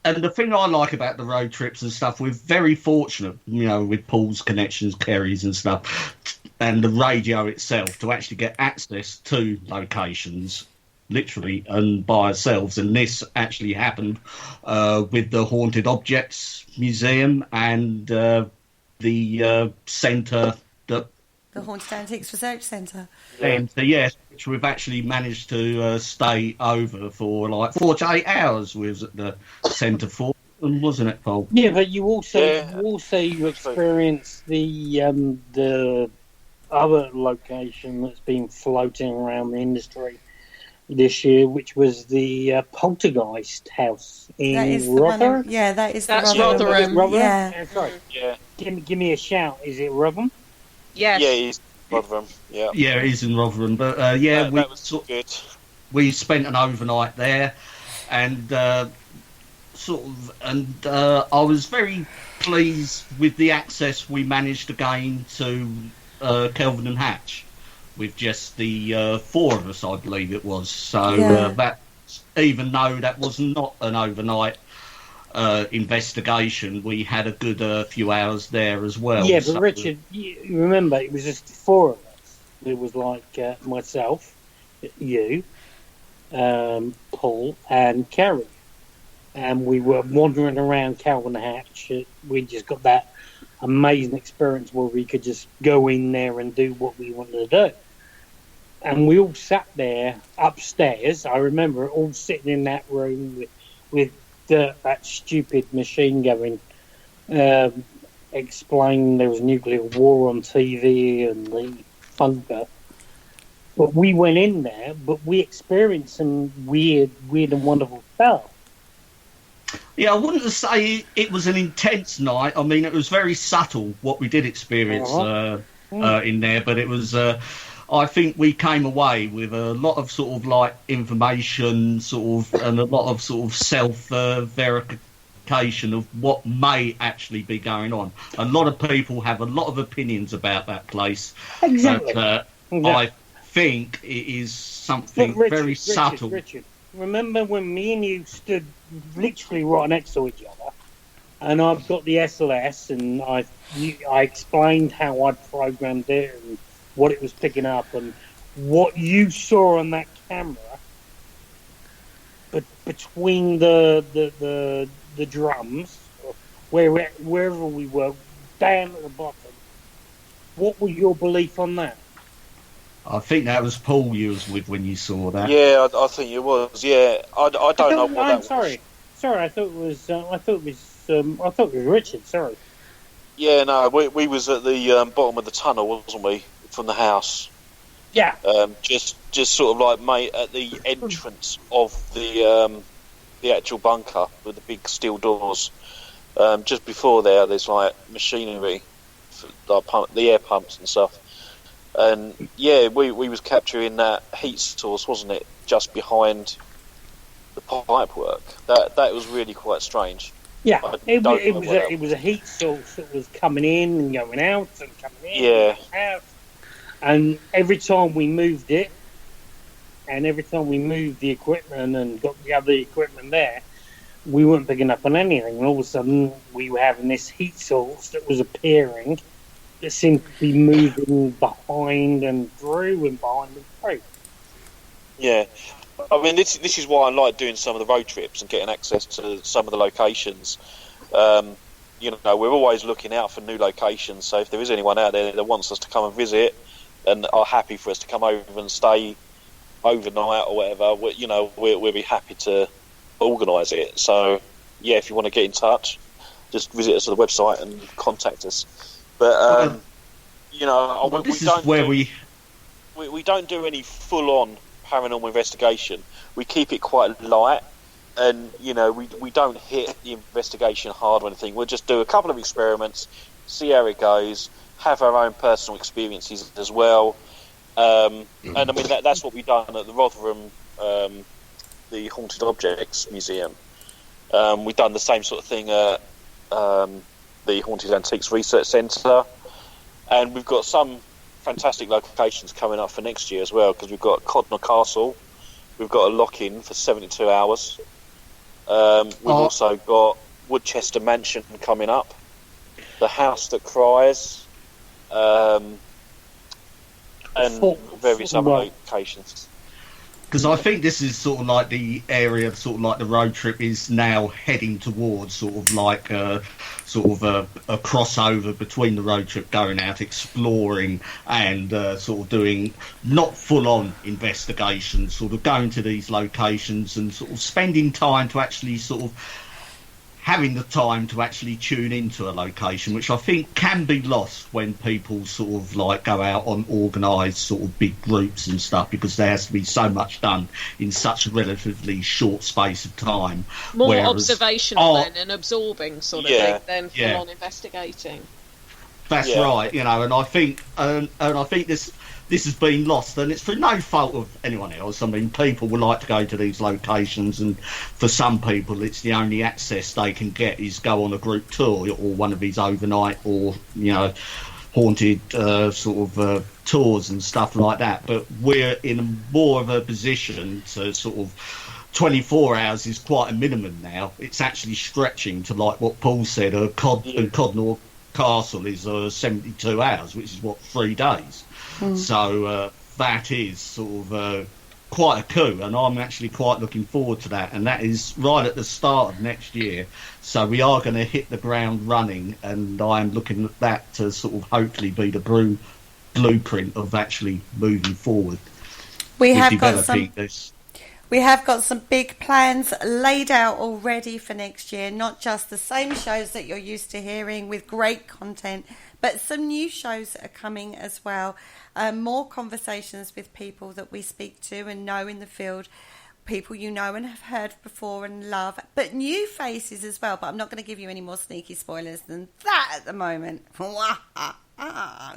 S8: and the thing I like about the road trips and stuff, we're very fortunate, with Paul's connections, Kerry's and stuff, and the radio itself, to actually get access to locations literally and by ourselves. And this actually happened with the Haunted Objects Museum and the centre that...
S2: The Haunted Antiques Research Centre.
S8: Yes, which we've actually managed to stay over for like 48 hours. We was at the centre for, wasn't it, Paul?
S5: Yeah, but you also experienced the other location that's been floating around the industry this year, which was the Poltergeist house in Rotherham.
S2: That's
S7: Rotherham.
S2: Yeah.
S5: Sorry.
S3: Yeah.
S5: Give me a shout. Is it Rotherham?
S7: Yes.
S3: Yeah, it's Rotherham. Yeah.
S8: Yeah, it is in Rotherham. But
S3: that was good.
S8: We spent an overnight there, and I was very pleased with the access we managed to gain to Kelvin and Hatch, with just the four of us, I believe it was. So that, even though that was not an overnight investigation, we had a good few hours there as well.
S5: Yeah, but Richard, you remember, it was just 4 of us. It was like myself, you, Paul, and Kerry. And we were wandering around Calvin Hatch. We just got that amazing experience where we could just go in there and do what we wanted to do. And we all sat there upstairs. I remember all sitting in that room with that stupid machine going, explaining there was nuclear war on TV and the funker. But we went in there, but we experienced some weird and wonderful stuff.
S8: Yeah, I wouldn't say it was an intense night. I mean, it was very subtle what we did experience in there, but it was. I think we came away with a lot of sort of like information, and a lot of sort of self verification of what may actually be going on. A lot of people have a lot of opinions about that place.
S5: Exactly.
S8: But, I think it is something very subtle.
S5: Richard, remember when me and you stood literally right next to each other, and I've got the SLS, and I explained how I'd programmed it and what it was picking up, and what you saw on that camera, but between the drums, wherever we were, down at the bottom. What was your belief on that?
S8: I think that was Paul you was with when you saw that.
S3: Yeah, I think it was. Yeah, I don't know what that was.
S5: Sorry, I thought it was Richard. Sorry.
S3: Yeah, no, we was at the bottom of the tunnel, wasn't we, from the house?
S5: Yeah.
S3: Just sort of like, mate, at the entrance of the actual bunker with the big steel doors. Just before there's like machinery, for, like the air pumps and stuff. And yeah, we was capturing that heat source, wasn't it, just behind the pipe work. That was really quite strange.
S5: Yeah, it was a heat source that was coming in and going out and coming in and going out. And every time we moved it, and every time we moved the equipment and got the other equipment there, we weren't picking up on anything. And all of a sudden, we were having this heat source that was appearing that seemed to be moving behind and through and behind and through.
S3: Yeah. I mean, this is why I like doing some of the road trips and getting access to some of the locations. You know, we're always looking out for new locations, so if there is anyone out there that wants us to come and visit and are happy for us to come over and stay overnight or whatever, we'll be happy to organise it. So, yeah, if you want to get in touch, just visit us at the website and contact us. But, we don't do any full-on paranormal investigation. We keep it quite light, and we don't hit the investigation hard or anything. We'll just do a couple of experiments, see how it goes, have our own personal experiences as well. And I mean that's what we've done at the Rotherham, the Haunted Objects Museum. We've done the same sort of thing at the Haunted Antiques Research Centre, and we've got some fantastic locations coming up for next year as well, because we've got Codnor Castle, we've got a lock-in for 72 hours, we've also got Woodchester Mansion coming up, the House That Cries, and various other locations.
S8: Because I think this is sort of like the area, sort of like the road trip is now heading towards, sort of like a crossover between the road trip, going out exploring and sort of doing not full-on investigations, sort of going to these locations and sort of spending time to actually sort of having the time to actually tune into a location, which I think can be lost when people sort of like go out on organised sort of big groups and stuff, because there has to be so much done in such a relatively short space of time.
S7: More observational then and absorbing sort of thing than full-on investigating.
S8: That's right, and I think this has been lost, and it's through no fault of anyone else. I mean, people would like to go to these locations, and for some people, it's the only access they can get is go on a group tour or one of these overnight or haunted tours and stuff like that. But we're in more of a position to sort of 24 hours is quite a minimum now. It's actually stretching to, like what Paul said, Codnor Castle is 72 hours, which is 3 days. So that is sort of quite a coup, and I'm actually quite looking forward to that. And that is right at the start of next year, so we are going to hit the ground running, and I'm looking at that to sort of hopefully be the blueprint of actually moving forward.
S2: We have got some big plans laid out already for next year, not just the same shows that you're used to hearing with great content, but some new shows that are coming as well. More conversations with people that we speak to and know in the field, people you know and have heard before and love, but new faces as well. But I'm not going to give you any more sneaky spoilers than that at the moment.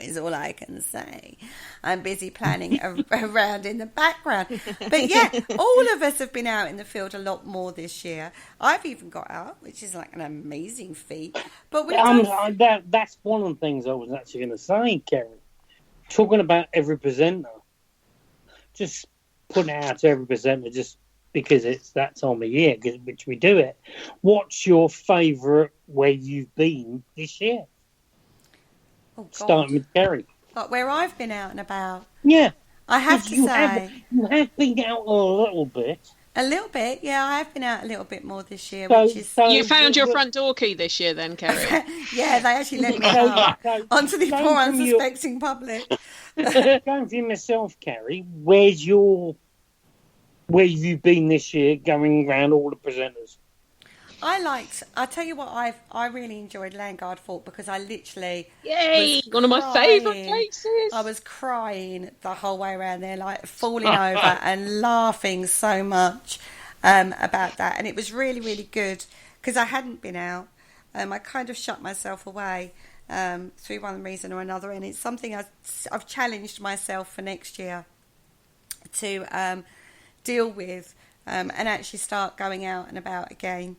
S2: Is all I can say. I'm busy planning around in the background. But yeah, all of us have been out in the field a lot more this year. I've even got out, which is like an amazing feat. But
S5: that's one of the things I was actually going to say, Kerry. Talking about every presenter, just putting it out to every presenter just because it's that time of year, which we do it. What's your favourite where you've been this year?
S2: Oh, God.
S5: Starting with Kerry.
S2: Like where I've been out and about.
S5: Yeah.
S2: I have to say.
S5: You have been out a little bit.
S2: A little bit, yeah. I have been out a little bit more this year,
S7: You found your front door key this year then, Kerry?
S2: Yeah, they actually let me out onto the poor unsuspecting public.
S5: Going for myself, Kerry, where have you been this year going around all the presenters?
S2: I'll tell you what, I really enjoyed Landguard Fort because I literally...
S7: Yay! One of my favourite places!
S2: I was crying the whole way around there, like falling over and laughing so much about that. And it was really, really good because I hadn't been out. I kind of shut myself away through one reason or another. And it's something I've challenged myself for next year to deal with and actually start going out and about again.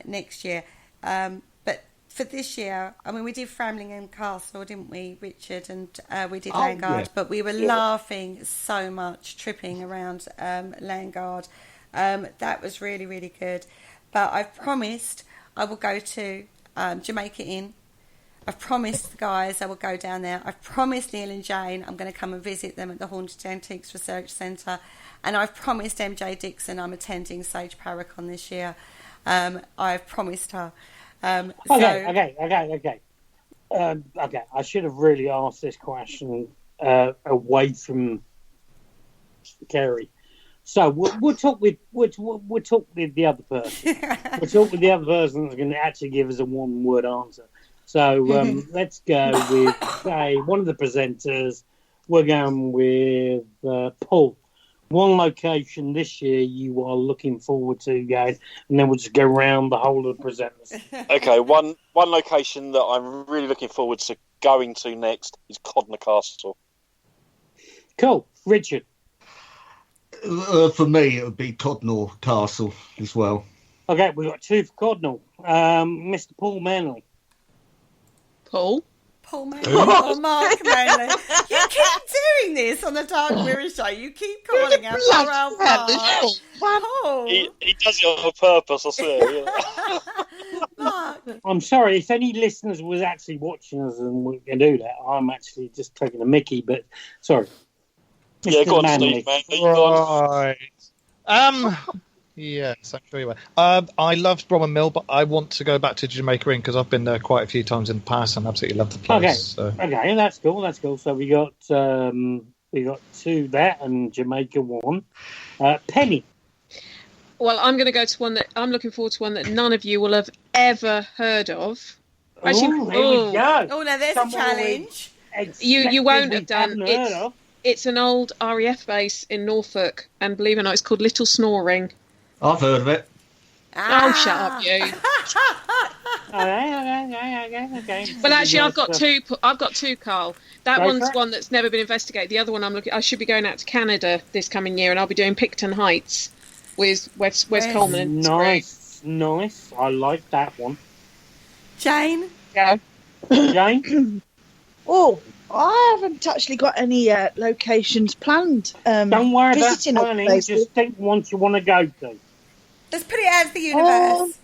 S2: Next year, but for this year, I mean, we did Framlingham Castle, didn't we, Richard? And we did Landguard, but we were laughing so much tripping around Landguard. That was really, really good. But I've promised I will go to Jamaica Inn. I've promised the guys I will go down there. I've promised Neil and Jane I'm going to come and visit them at the Haunted Antiques Research Centre, and I've promised MJ Dixon I'm attending Sage Paracon this year. I've promised her.
S5: Okay. I should have really asked this question away from Kerry. So we'll talk with the other person. We'll talk with the other person that's going to actually give us a one-word answer. So let's go with one of the presenters. We're going with Paul. One location this year you are looking forward to going, and then we'll just go around the whole of the presenters.
S3: Okay, one location that I'm really looking forward to going to next is Codnor Castle.
S5: Cool. Richard?
S8: For me, it would be Codnor Castle as well.
S5: Okay, we've got two for Codnor. Mr. Paul Manley.
S7: Paul
S2: Manley or Mark Manley. You keep doing this on the Dark Mirror Show. You keep calling out for our Paul.
S3: He does it on purpose, I swear.
S2: Mark.
S5: I'm sorry, if any listeners was actually watching us and we can do that, I'm actually just taking a mickey, but sorry.
S3: Yeah, go on, Steve, man.
S4: Right. Yes, I'm sure you will. I loved Bromham Mill, but I want to go back to Jamaica Inn because I've been there quite a few times in the past and absolutely love the place.
S5: Okay, that's cool. So we got two there and Jamaica one. Penny.
S7: Well, I'm going to go to one that I'm looking forward to, one that none of you will have ever heard of.
S5: Actually, here we go.
S2: Oh, now there's a challenge.
S7: You won't have done it. It's an old RAF base in Norfolk, and believe it or not, it's called Little Snoring.
S8: I've heard of it.
S7: Oh, shut up, you.
S5: Okay.
S7: Well, actually, I've got two, Carl. That one's one that's never been investigated. The other one I should be going out to Canada this coming year, and I'll be doing Picton Heights with Wes Coleman.
S5: Nice. I like that one.
S2: Jane?
S5: Yeah. Jane?
S9: I haven't actually got any locations planned.
S5: Don't worry about
S9: visiting
S5: planning.
S9: places.
S5: Just think ones you want to go to.
S2: Let's put it out to the universe.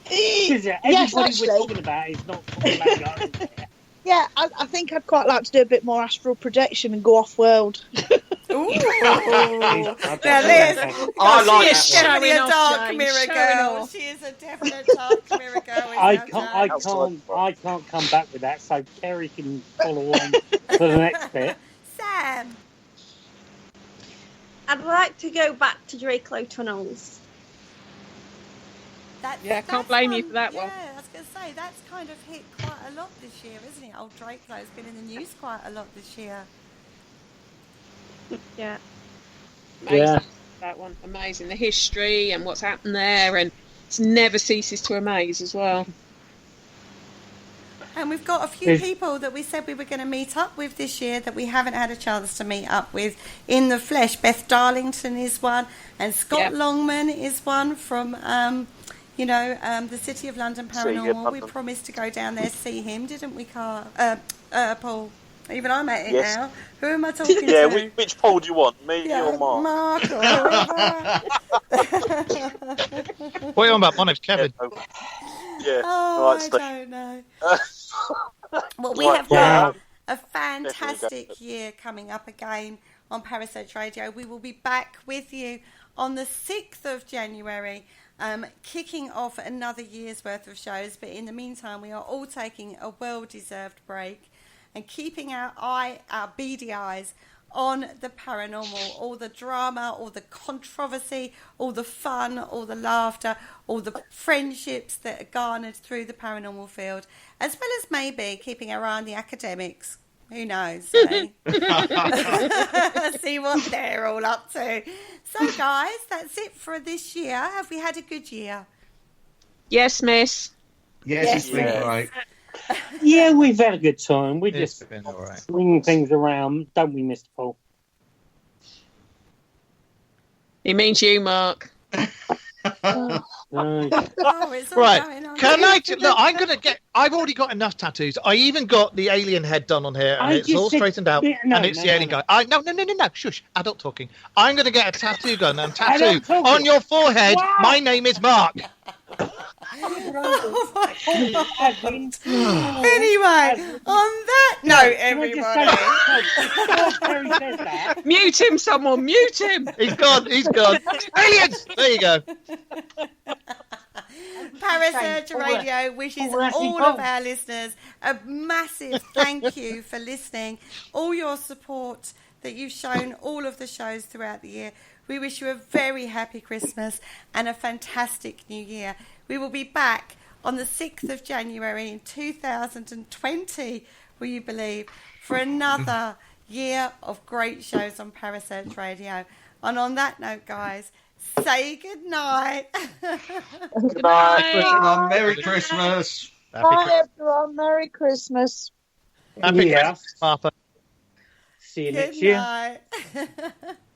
S5: Because everybody we're talking about is not talking about going there.
S9: Yeah, I think I'd quite like to do a bit more astral projection and go off-world.
S2: Ooh.
S5: Now,
S2: Liz,
S8: I
S2: she
S8: like
S2: is
S8: that
S2: definitely a
S7: Showing off,
S2: dark
S7: Jane,
S2: mirror
S7: showing
S2: girl.
S7: off.
S2: She is a definite dark mirror girl.
S5: I can't come back with that, so Kerry can follow on for the next bit.
S2: Sam.
S6: I'd like to go back to Drakelow Tunnels.
S7: Yeah, I can't blame you for that one.
S2: Yeah, I was going to say, that's kind of hit quite a lot this year, isn't it? Old Drakelow's been in the news quite a lot this year.
S6: Yeah.
S7: Amazing.
S5: Yeah.
S7: That one. Amazing. The history and what's happened there, and it never ceases to amaze as well.
S2: And we've got a few people that we said we were going to meet up with this year that we haven't had a chance to meet up with in the flesh. Beth Darlington is one, and Scott Longman is one from, the City of London Paranormal. We promised to go down there, see him, didn't we, Paul? Even I'm at it now. Who am I talking to?
S3: Yeah, which Paul do you want? Me or Mark?
S2: Mark or whoever.
S4: What are you on about? My name's Kevin.
S3: Yeah.
S2: Oh,
S3: right,
S2: I don't know. Well, we have got a fantastic year coming up again on Parasearch Radio. We will be back with you on the 6th of January, kicking off another year's worth of shows. But in the meantime, we are all taking a well-deserved break and keeping our beady eyes on the paranormal, all the drama, all the controversy, all the fun, all the laughter, all the friendships that are garnered through the paranormal field, as well as maybe keeping our eye on the academics. Who knows? Eh? See what they're all up to. So, guys, that's it for this year. Have we had a good year?
S7: Yes, miss.
S8: Yes, it's been great.
S5: Yeah, we've had a good time. We
S4: It's
S5: just
S4: been all right.
S5: swing things around, don't we, Mr. Paul?
S7: He means you, Mark.
S5: No.
S2: Oh, it's all
S4: Right.
S2: going on.
S4: Can I? Look, I've already got enough tattoos. I even got the alien head done on here, and
S5: I
S4: it's
S5: just
S4: all
S5: said-
S4: straightened out,
S5: yeah, no,
S4: and it's
S5: no,
S4: the
S5: no,
S4: alien
S5: no.
S4: guy. No. Shush. Adult talking. I'm going to get a tattoo gun and tattoo
S5: Adult talking.
S4: on your forehead.
S5: Wow.
S4: My name is Mark.
S2: Oh, my God.
S5: Admin.
S2: Anyway, on that note,
S5: Can I just
S2: everybody.
S5: say, before Terry says that,
S7: Mute him, someone. Mute him.
S4: He's gone. Aliens. There you go.
S2: Parasearch Radio wishes all of our listeners a massive thank you for listening, all your support that you've shown all of the shows throughout the year. We wish you a very happy Christmas and a fantastic new year. We will be back on the 6th of January in 2020, will you believe, for another year of great shows on Parasearch Radio. And on that note, guys, say good night.
S3: Good night.
S8: Merry Christmas.
S9: Bye, everyone. Merry Christmas.
S4: Happy
S5: Yeah.
S4: Christmas, Martha.
S5: see you
S2: Good
S5: next year.
S2: night.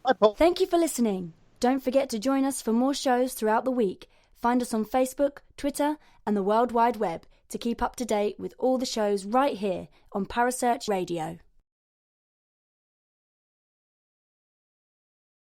S4: Bye, Paul.
S10: Thank you for listening. Don't forget to join us for more shows throughout the week. Find us on Facebook, Twitter, and the World Wide Web to keep up to date with all the shows right here on Parasearch Radio.